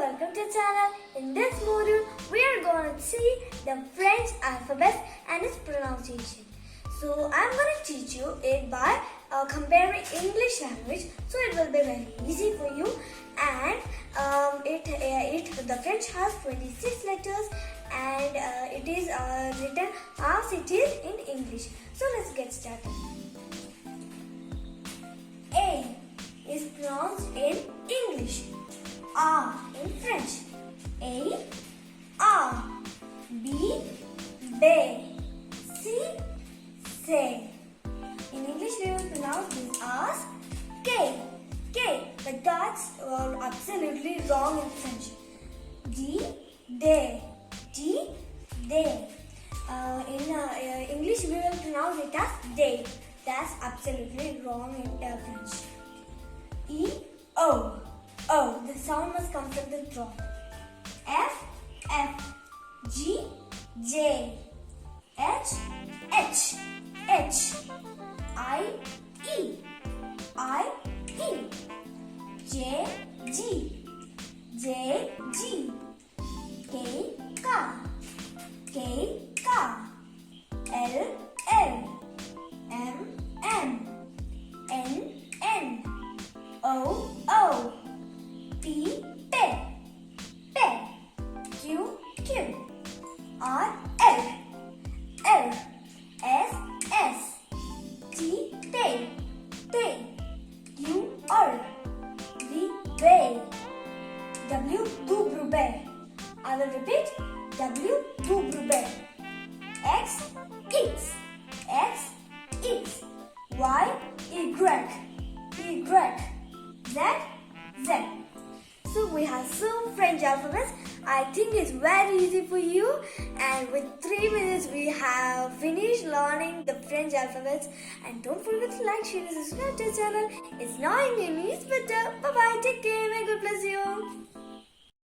welcome to the channel. In this module, we are going to see the French alphabet and its pronunciation. So I'm going to teach you it by comparing English language, so it will be very easy for you. And the French has 26 letters, and it is written as it is in English. So let's get started. A is pronounced in English. A in French. A, A. B, B. C, C. In English we will pronounce this as K, K. But that's absolutely wrong in French. D, D, D, D. In English we will pronounce it as day. That's absolutely wrong in French. E, O, O. The sound must come from the throat. F, F. G, J. H, H, H. I, E, I, E. J, G, J, G. K, K, K, K. L, L. M, M. N, N. O, O. P, P. P. Q, Q. R, L. L. S, S. T, T. T. U, R. V, V. W, Dubrube. I will repeat. W, Dubrube. X, X. X, X. Y, Ihgrehk. Ihgrehk. Z, Z. So we have some French alphabets. I think it's very easy for you. And with 3 minutes we have finished learning the French alphabets. And don't forget to like, share and subscribe to the channel. It's not in English, but bye bye. Take care. May God bless you.